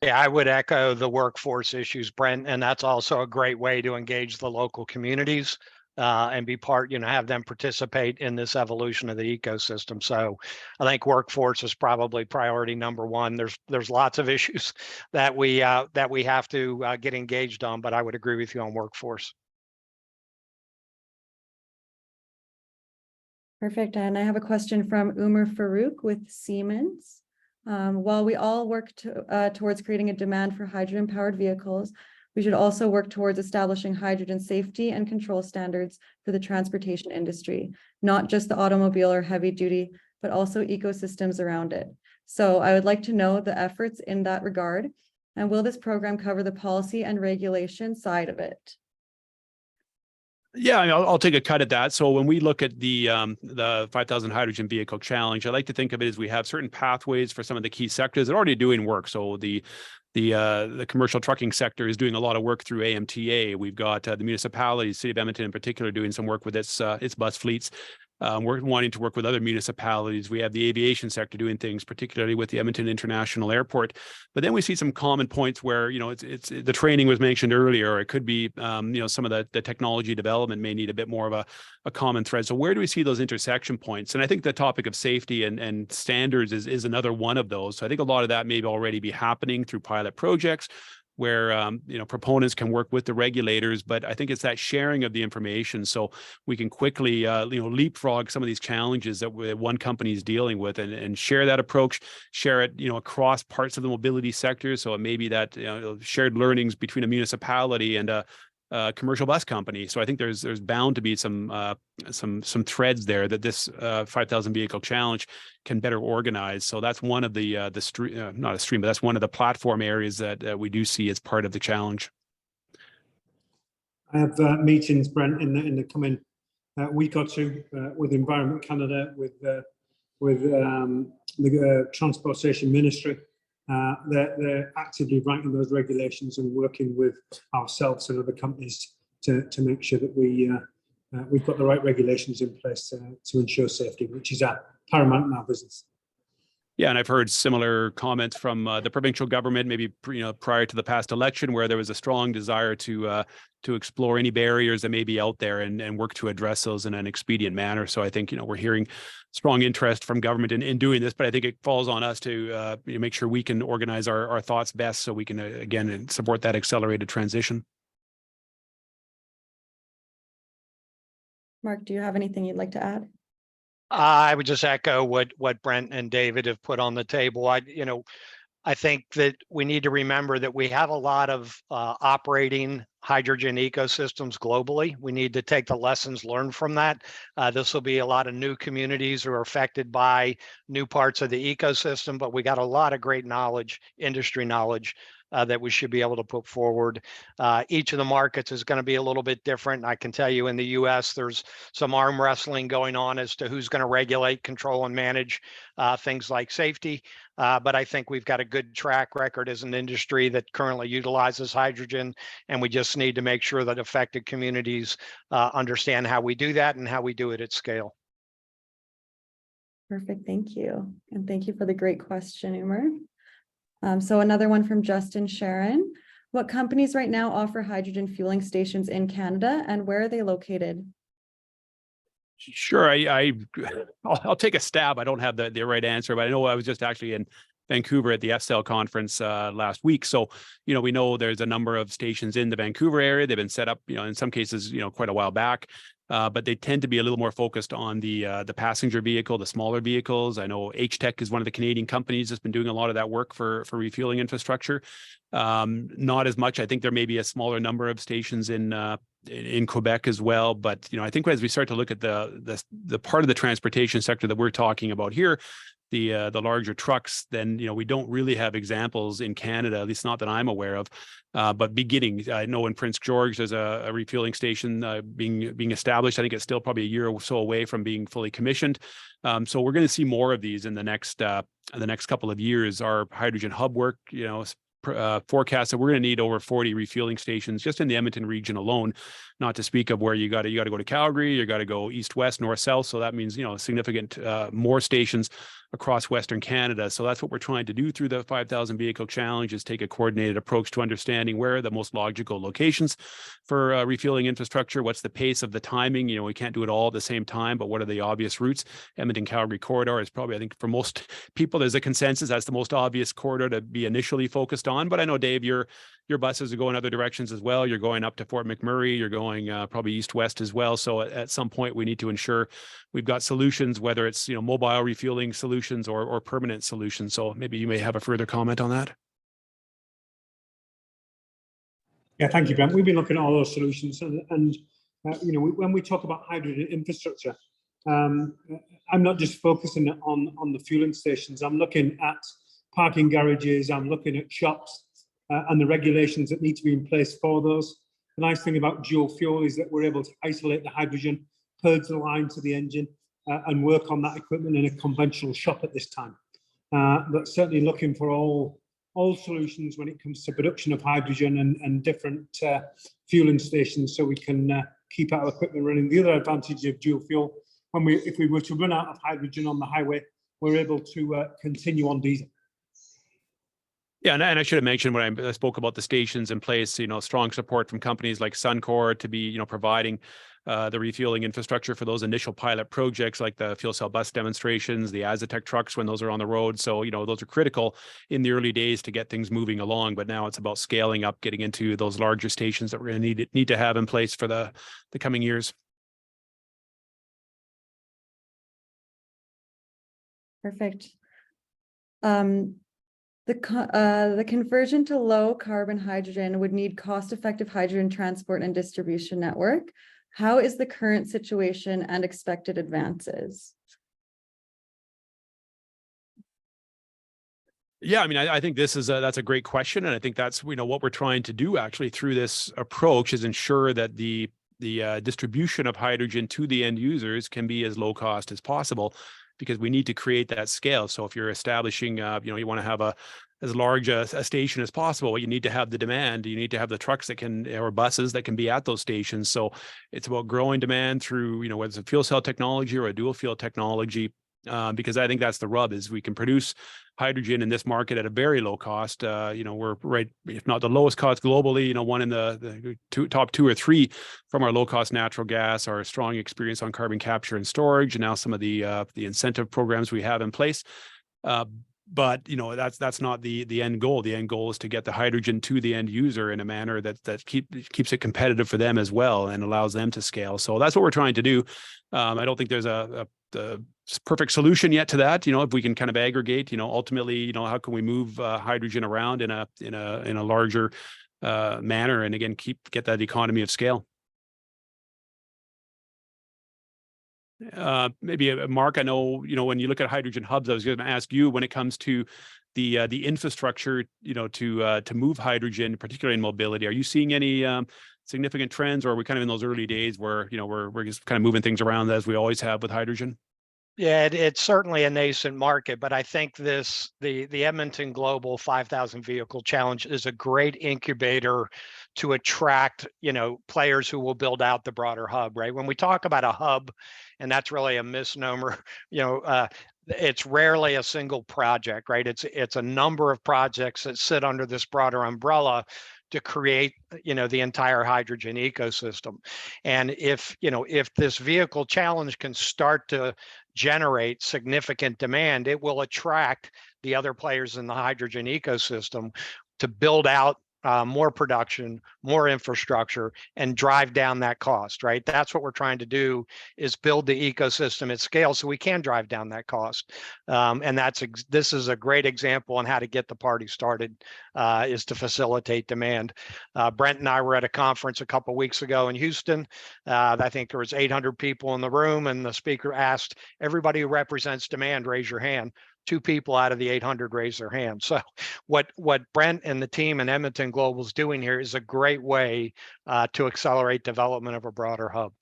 Yeah, I would echo the workforce issues, Brent, and that's also a great way to engage the local communities and be part, have them participate in this evolution of the ecosystem. So I think workforce is probably priority number one. There's lots of issues that we have to get engaged on, but I would agree with you on workforce. Perfect. And I have a question from Umar Farouk with Siemens. While we all work towards creating a demand for hydrogen-powered vehicles, we should also work towards establishing hydrogen safety and control standards for the transportation industry, not just the automobile or heavy duty, but also ecosystems around it. So I would like to know the efforts in that regard, and will this program cover the policy and regulation side of it? Yeah, I'll take a cut at that. So when we look at the 5,000 Hydrogen Vehicle Challenge, I like to think of it as we have certain pathways for some of the key sectors that are already doing work. So the commercial trucking sector is doing a lot of work through AMTA. We've got the municipalities, City of Edmonton in particular, doing some work with its bus fleets. We're wanting to work with other municipalities. We have the aviation sector doing things, particularly with the Edmonton International Airport. But then we see some common points where, it's the training was mentioned earlier, or it could be, some of the technology development may need a bit more of a common thread. So where do we see those intersection points? And I think the topic of safety and standards is another one of those. So I think a lot of that may already be happening through pilot projects, where proponents can work with the regulators, but I think it's that sharing of the information so we can quickly leapfrog some of these challenges that one company is dealing with, and share that approach, share it across parts of the mobility sector. So it may be that shared learnings between a municipality and a commercial bus company. So I think there's bound to be some threads there that this 5,000 vehicle challenge can better organize. So that's one of the not a stream, but that's one of the platform areas that we do see as part of the challenge. I have meetings, Brent, in the coming week or two with Environment Canada, with the Transportation Ministry. They're actively writing those regulations and working with ourselves and other companies to make sure that we've got the right regulations in place to ensure safety, which is paramount in our business. Yeah, and I've heard similar comments from the provincial government, maybe prior to the past election, where there was a strong desire to explore any barriers that may be out there and work to address those in an expedient manner. So I think we're hearing strong interest from government in doing this, but I think it falls on us to make sure we can organize our thoughts best so we can again support that accelerated transition. Mark, do you have anything you'd like to add? I would just echo what Brent and David have put on the table. I think that we need to remember that we have a lot of operating hydrogen ecosystems globally. We need to take the lessons learned from that. This will be a lot of new communities who are affected by new parts of the ecosystem, but we got a lot of great knowledge, industry knowledge, that we should be able to put forward. Each of the markets is going to be a little bit different. I can tell you in the US, there's some arm wrestling going on as to who's going to regulate, control, and manage things like safety. But I think we've got a good track record as an industry that currently utilizes hydrogen, and we just need to make sure that affected communities understand how we do that and how we do it at scale. Perfect, thank you. And thank you for the great question, Umer. So another one from Justin Sharon. What companies right now offer hydrogen fueling stations in Canada, and where are they located? Sure, I'll take a stab. I don't have the right answer, but I know I was just actually in Vancouver at the FCEL conference last week. So, we know there's a number of stations in the Vancouver area. They've been set up, in some cases, quite a while back. But they tend to be a little more focused on the passenger vehicle, the smaller vehicles. I know H-Tech is one of the Canadian companies that's been doing a lot of that work for refueling infrastructure. Not as much. I think there may be a smaller number of stations in Quebec as well. But I think as we start to look at the part of the transportation sector that we're talking about here, the larger trucks, then we don't really have examples in Canada, at least not that I'm aware of. But beginning, I know in Prince George there's a refueling station being established. I think it's still probably a year or so away from being fully commissioned. So we're going to see more of these in the next couple of years. Our hydrogen hub work, forecast that we're going to need over 40 refueling stations just in the Edmonton region alone, not to speak of where you got to go to Calgary, you got to go east, west, north, south. So that means, significant more stations across Western Canada. So that's what we're trying to do through the 5,000 vehicle challenge, is take a coordinated approach to understanding where are the most logical locations for refueling infrastructure. What's the pace of the timing? We can't do it all at the same time, but what are the obvious routes? Edmonton Calgary corridor is probably, I think for most people, there's a consensus that's the most obvious corridor to be initially focused on. But I know, Dave, your buses are going other directions as well. You're going up to Fort McMurray. You're going probably east-west as well. So at some point, we need to ensure we've got solutions, whether it's mobile refueling solutions or permanent solutions. So maybe you may have a further comment on that. Yeah, thank you, Brent. We've been looking at all those solutions, and when we talk about hydrogen infrastructure, I'm not just focusing on the fueling stations. I'm looking at parking garages. I'm looking at shops and the regulations that need to be in place for those. The nice thing about dual fuel is that we're able to isolate the hydrogen, purge the line to the engine, and work on that equipment in a conventional shop at this time. But certainly looking for all solutions when it comes to production of hydrogen and different fueling stations, so we can keep our equipment running. The other advantage of dual fuel, if we were to run out of hydrogen on the highway, we're able to continue on diesel. Yeah, and I should have mentioned when I spoke about the stations in place, strong support from companies like Suncor to be, providing the refueling infrastructure for those initial pilot projects, like the fuel cell bus demonstrations, the Azatec trucks when those are on the road. So, those are critical in the early days to get things moving along. But now it's about scaling up, getting into those larger stations that we're going to need to have in place for the coming years. Perfect. The conversion to low carbon hydrogen would need cost-effective hydrogen transport and distribution network. How is the current situation and expected advances? Yeah, I think that's a great question, and I think that's what we're trying to do actually through this approach is ensure that the distribution of hydrogen to the end users can be as low cost as possible, because we need to create that scale. So if you're establishing, you want to have as large a station as possible, you need to have the demand. You need to have the trucks or buses that can be at those stations. So it's about growing demand through, whether it's a fuel cell technology or a dual fuel technology, because I think that's the rub, is we can produce hydrogen in this market at a very low cost. We're right, if not the lowest cost globally, one in the top 2 or 3 from our low cost natural gas, our strong experience on carbon capture and storage, and now some of the incentive programs we have in place. But that's not the end goal. The end goal is to get the hydrogen to the end user in a manner that keeps it competitive for them as well and allows them to scale. So that's what we're trying to do. I don't think there's a perfect solution yet to that. If we can kind of aggregate, ultimately, how can we move hydrogen around in a larger manner, and again get that economy of scale. Maybe Mark, I know, when you look at hydrogen hubs, I was going to ask you, when it comes to the infrastructure, to move hydrogen, particularly in mobility, are you seeing any significant trends, or are we kind of in those early days where, we're just kind of moving things around as we always have with hydrogen? Yeah, it's certainly a nascent market, but I think the Edmonton Global 5,000 vehicle challenge is a great incubator to attract, players who will build out the broader hub, right? When we talk about a hub, and that's really a misnomer, it's rarely a single project, right? It's a number of projects that sit under this broader umbrella to create, the entire hydrogen ecosystem. And if this vehicle challenge can start to generate significant demand, it will attract the other players in the hydrogen ecosystem to build out more production, more infrastructure, and drive down that cost, right? That's what we're trying to do, is build the ecosystem at scale so we can drive down that cost. And this is a great example on how to get the party started, is to facilitate demand. Brent and I were at a conference a couple of weeks ago in Houston. I think there was 800 people in the room, and the speaker asked, everybody who represents demand, raise your hand. 2 people out of the 800 raised their hand. So what Brent and the team in Edmonton Global is doing here is a great way to accelerate development of a broader hub.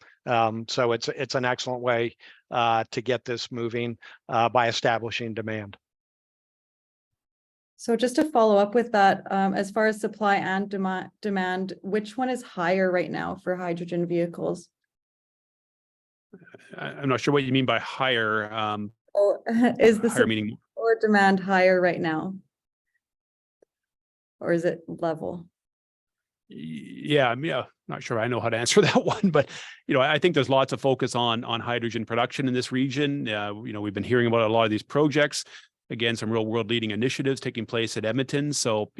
So it's an excellent way to get this moving by establishing demand. So just to follow up with that, as far as supply and demand, which one is higher right now for hydrogen vehicles? I'm not sure what you mean by higher. Is the higher meaning or demand higher right now, or is it level? Yeah, not sure I know how to answer that one, but I think there's lots of focus on hydrogen production in this region. We've been hearing about a lot of these projects. Again, some real world leading initiatives taking place at Edmonton. So,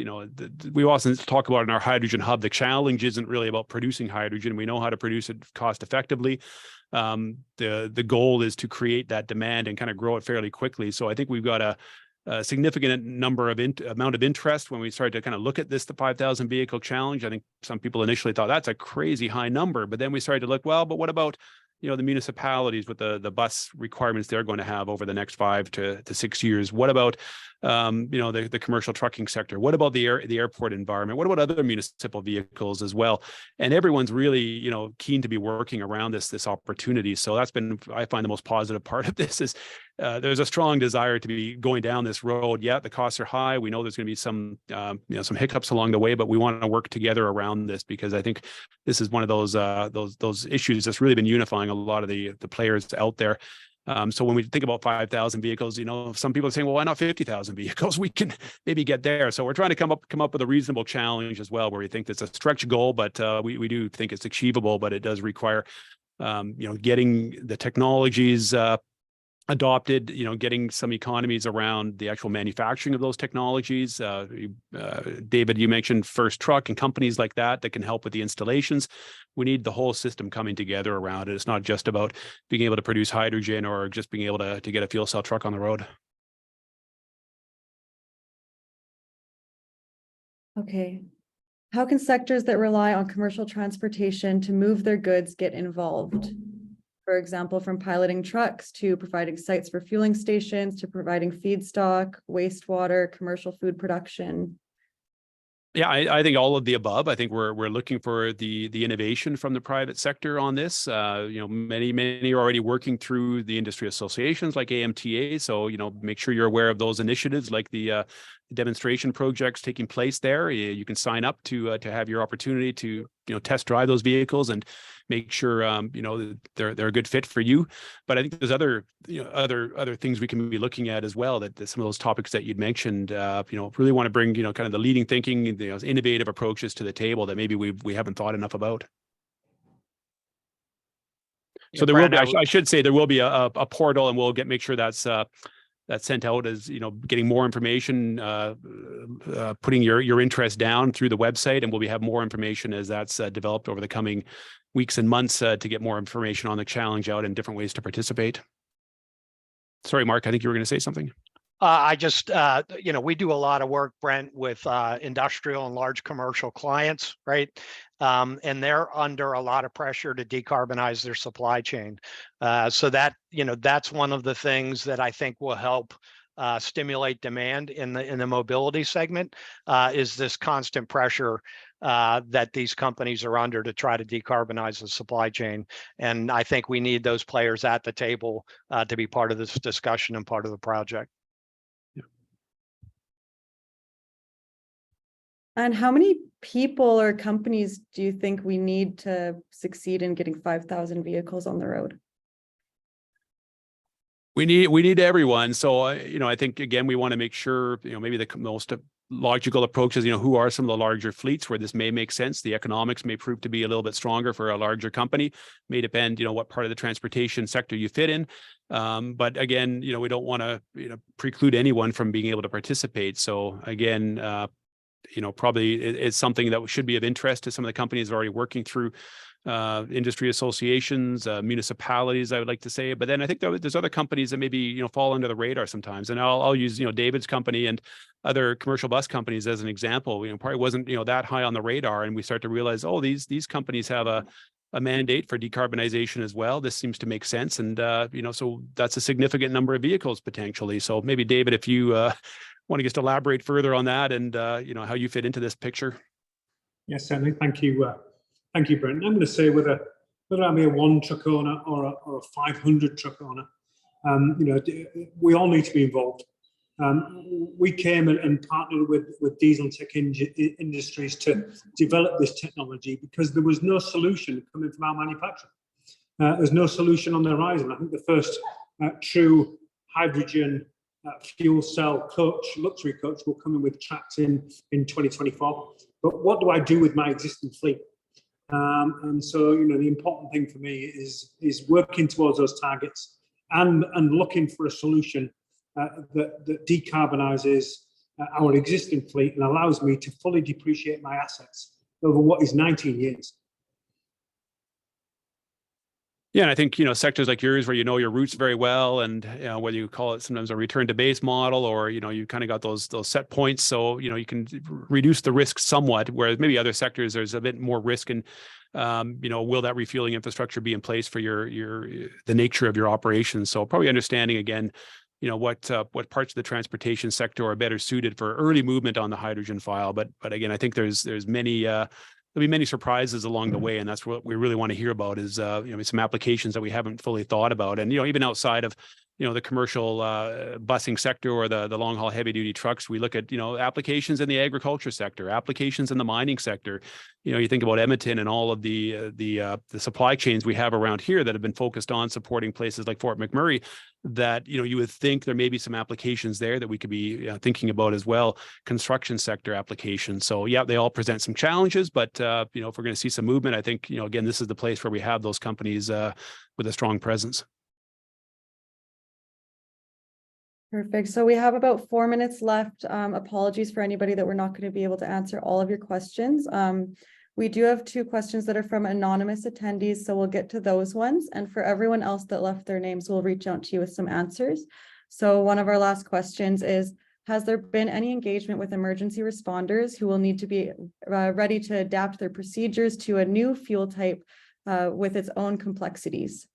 we often talk about in our hydrogen hub, the challenge isn't really about producing hydrogen. We know how to produce it cost effectively. The goal is to create that demand and kind of grow it fairly quickly. So I think we've got a significant amount of interest when we started to kind of look at the 5,000 vehicle challenge. I think some people initially thought that's a crazy high number, but then we started to look, well, but what about the municipalities with the bus requirements they're going to have over the next 5 to 6 years? What about the commercial trucking sector? What about the airport environment? What about other municipal vehicles as well? And everyone's really keen to be working around this opportunity. So that's been, I find, the most positive part of this is there's a strong desire to be going down this road. Yeah, the costs are high. We know there's going to be some hiccups along the way, but we want to work together around this, because I think this is one of those issues that's really been unifying a lot of the players out there. So when we think about 5,000 vehicles, some people are saying, well, why not 50,000 vehicles? We can maybe get there. So we're trying to come up with a reasonable challenge as well, where we think it's a stretch goal, but we do think it's achievable, but it does require, getting the technologies adopted, getting some economies around the actual manufacturing of those technologies. David, you mentioned First Truck and companies like that can help with the installations. We need the whole system coming together around it. It's not just about being able to produce hydrogen or just being able to get a fuel cell truck on the road. Okay. How can sectors that rely on commercial transportation to move their goods get involved? For example, from piloting trucks to providing sites for fueling stations to providing feedstock, wastewater, commercial food production. Yeah, I think all of the above. I think we're looking for the innovation from the private sector on this. Many are already working through the industry associations like AMTA. So make sure you're aware of those initiatives, like the demonstration projects taking place there. You can sign up to have your opportunity to test drive those vehicles and make sure they're a good fit for you. But I think there's other other things we can be looking at as well. That some of those topics that you'd mentioned, really want to bring kind of the leading thinking, innovative approaches to the table that maybe we haven't thought enough about. So there will be, I should say, there will be a portal, and we'll make sure that's sent out as getting more information, putting your interest down through the website, and we'll have more information as that's developed over the coming weeks and months to get more information on the challenge out and different ways to participate. Sorry, Mark, I think you were going to say something. I just, we do a lot of work, Brent, with industrial and large commercial clients, right? And they're under a lot of pressure to decarbonize their supply chain. So that, that's one of the things that I think will help stimulate demand in the mobility segment, is this constant pressure that these companies are under to try to decarbonize the supply chain. And I think we need those players at the table to be part of this discussion and part of the project. And how many people or companies do you think we need to succeed in getting 5,000 vehicles on the road? We need everyone. So, I think, again, we want to make sure, maybe the most logical approach is, who are some of the larger fleets where this may make sense. The economics may prove to be a little bit stronger for a larger company. May depend, what part of the transportation sector you fit in. But again, we don't want to, preclude anyone from being able to participate. So again, probably it's something that should be of interest to some of the companies already working through industry associations, municipalities, I would like to say. But then I think there's other companies that maybe fall under the radar sometimes. And I'll use David's company and other commercial bus companies as an example. Probably wasn't that high on the radar, and we start to realize, oh, these companies have a mandate for decarbonization as well. This seems to make sense, and so that's a significant number of vehicles potentially. So maybe David, if you want to just elaborate further on that and how you fit into this picture. Yes, certainly. Thank you. Thank you, Brent. I'm going to say whether I'm a one truck owner or a 500 truck owner, we all need to be involved. We came and partnered with Diesel Tech Industries to develop this technology because there was no solution coming from our manufacturer. There's no solution on the horizon. I think the first true hydrogen fuel cell coach, luxury coach, will come in with tracks in 2024. But what do I do with my existing fleet? And so, the important thing for me is working towards those targets and looking for a solution that decarbonizes our existing fleet and allows me to fully depreciate my assets over what is 19 years. Yeah, and I think, sectors like yours where your roots very well, and whether you call it sometimes a return to base model or, you kind of got those set points. So, you can reduce the risk somewhat, whereas maybe other sectors, there's a bit more risk. And, will that refueling infrastructure be in place for the nature of your operations? So probably understanding, again, what parts of the transportation sector are better suited for early movement on the hydrogen file. But again, I think there's many, there'll be many surprises along the way, and that's what we really want to hear about is some applications that we haven't fully thought about, and even outside of the commercial busing sector or the long haul heavy duty trucks, we look at applications in the agriculture sector, applications in the mining sector. You think about Edmonton and all of the supply chains we have around here that have been focused on supporting places like Fort McMurray. That you would think there may be some applications there that we could be thinking about as well. Construction sector applications. So yeah, they all present some challenges, but if we're going to see some movement, I think again this is the place where we have those companies with a strong presence. Perfect. So we have about 4 minutes left. Apologies for anybody that we're not going to be able to answer all of your questions. We do have 2 questions that are from anonymous attendees, so we'll get to those ones. And for everyone else that left their names, we'll reach out to you with some answers. So one of our last questions is, has there been any engagement with emergency responders who will need to be ready to adapt their procedures to a new fuel type with its own complexities?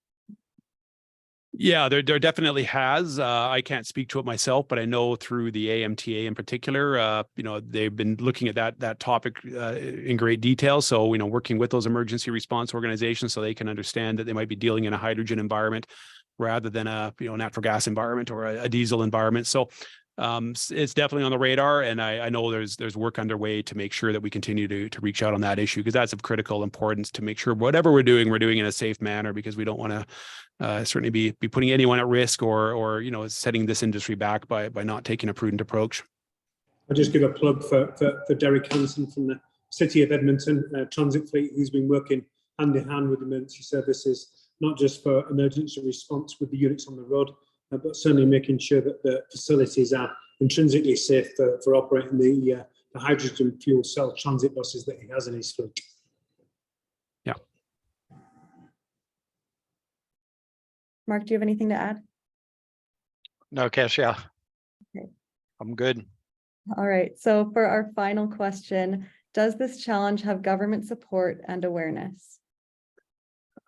Yeah, there definitely has. I can't speak to it myself, but I know through the AMTA in particular, they've been looking at that topic in great detail. So, working with those emergency response organizations so they can understand that they might be dealing in a hydrogen environment rather than a natural gas environment or a diesel environment. So it's definitely on the radar, and I know there's work underway to make sure that we continue to reach out on that issue, because that's of critical importance to make sure whatever we're doing in a safe manner, because we don't want to certainly be putting anyone at risk or setting this industry back by not taking a prudent approach. I'll just give a plug for Derek Hansen from the City of Edmonton Transit Fleet, who's been working hand in hand with emergency services, not just for emergency response with the units on the road, but certainly making sure that the facilities are intrinsically safe for operating the hydrogen fuel cell transit buses that he has in his fleet. Yeah. Mark, do you have anything to add? No, Cassia. Okay. I'm good. All right. So for our final question, does this challenge have government support and awareness?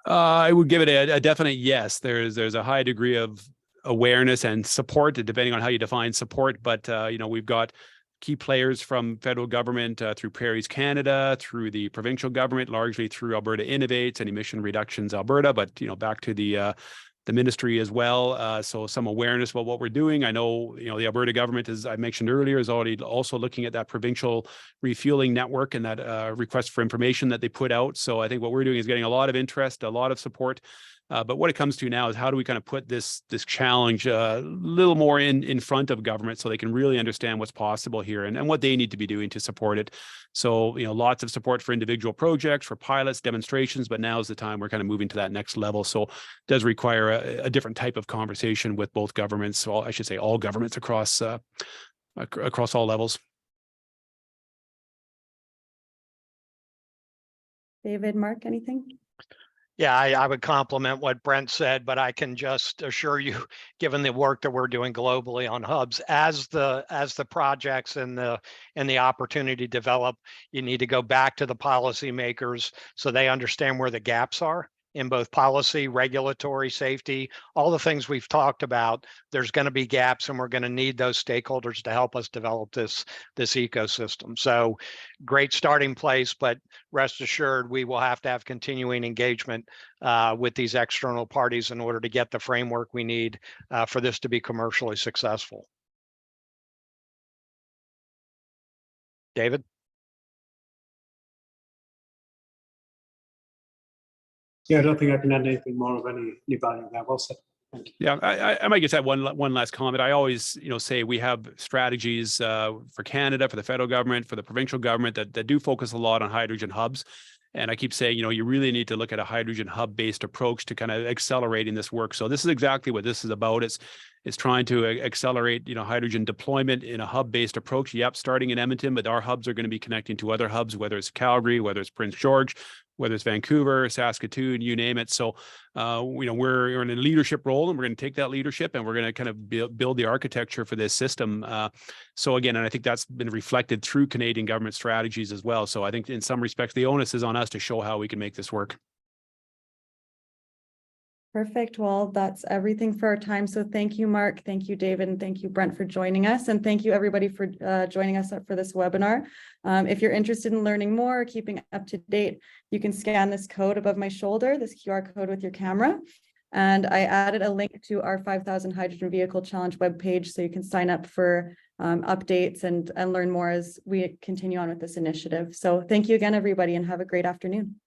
I would give it a definite yes. There's a high degree of awareness and support, depending on how you define support. But we've got key players from federal government through Prairies Canada, through the provincial government, largely through Alberta Innovates and Emission Reductions Alberta. But back to the ministry as well. So some awareness about what we're doing. I know, the Alberta government, as I mentioned earlier, is already also looking at that provincial refueling network and that request for information that they put out. So I think what we're doing is getting a lot of interest, a lot of support. But what it comes to now is how do we kind of put this challenge a little more in front of government so they can really understand what's possible here and what they need to be doing to support it. So, lots of support for individual projects, for pilots, demonstrations, but now is the time we're kind of moving to that next level. So it does require a different type of conversation with both governments, well, I should say all governments across all levels. David, Mark, anything? Yeah, I would compliment what Brent said, but I can just assure you, given the work that we're doing globally on hubs, as the projects and the opportunity develop, you need to go back to the policymakers so they understand where the gaps are in both policy, regulatory, safety, all the things we've talked about. There's going to be gaps, and we're going to need those stakeholders to help us develop this ecosystem. So great starting place, but rest assured we will have to have continuing engagement with these external parties in order to get the framework we need for this to be commercially successful. David? Yeah, I don't think I can add anything more of any value there. Well said. Thank you. Yeah, I might just add one last comment. I always, say we have strategies for Canada, for the federal government, for the provincial government that do focus a lot on hydrogen hubs. And I keep saying, you really need to look at a hydrogen hub-based approach to kind of accelerating this work. So this is exactly what this is about. It's trying to accelerate, hydrogen deployment in a hub-based approach. Yep, starting in Edmonton, but our hubs are going to be connecting to other hubs, whether it's Calgary, whether it's Prince George, whether it's Vancouver, Saskatoon, you name it. So, we're in a leadership role, and we're going to take that leadership, and we're going to kind of build the architecture for this system. So again, and I think that's been reflected through Canadian government strategies as well. So I think in some respects, the onus is on us to show how we can make this work. Perfect. Well, that's everything for our time. So thank you, Mark. Thank you, David. And thank you, Brent, for joining us. And thank you, everybody, for joining us for this webinar. If you're interested in learning more or keeping up to date, you can scan this code above my shoulder, this QR code with your camera. And I added a link to our 5,000 Hydrogen Vehicle Challenge webpage, so you can sign up for updates and learn more as we continue on with this initiative. So thank you again, everybody, and have a great afternoon.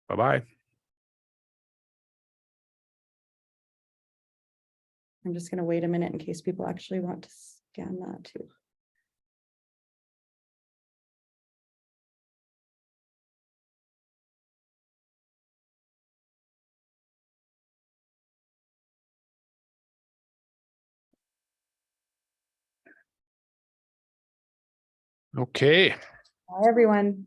Bye-bye. I'm just going to wait a minute in case people actually want to scan that too. Okay. Bye, everyone.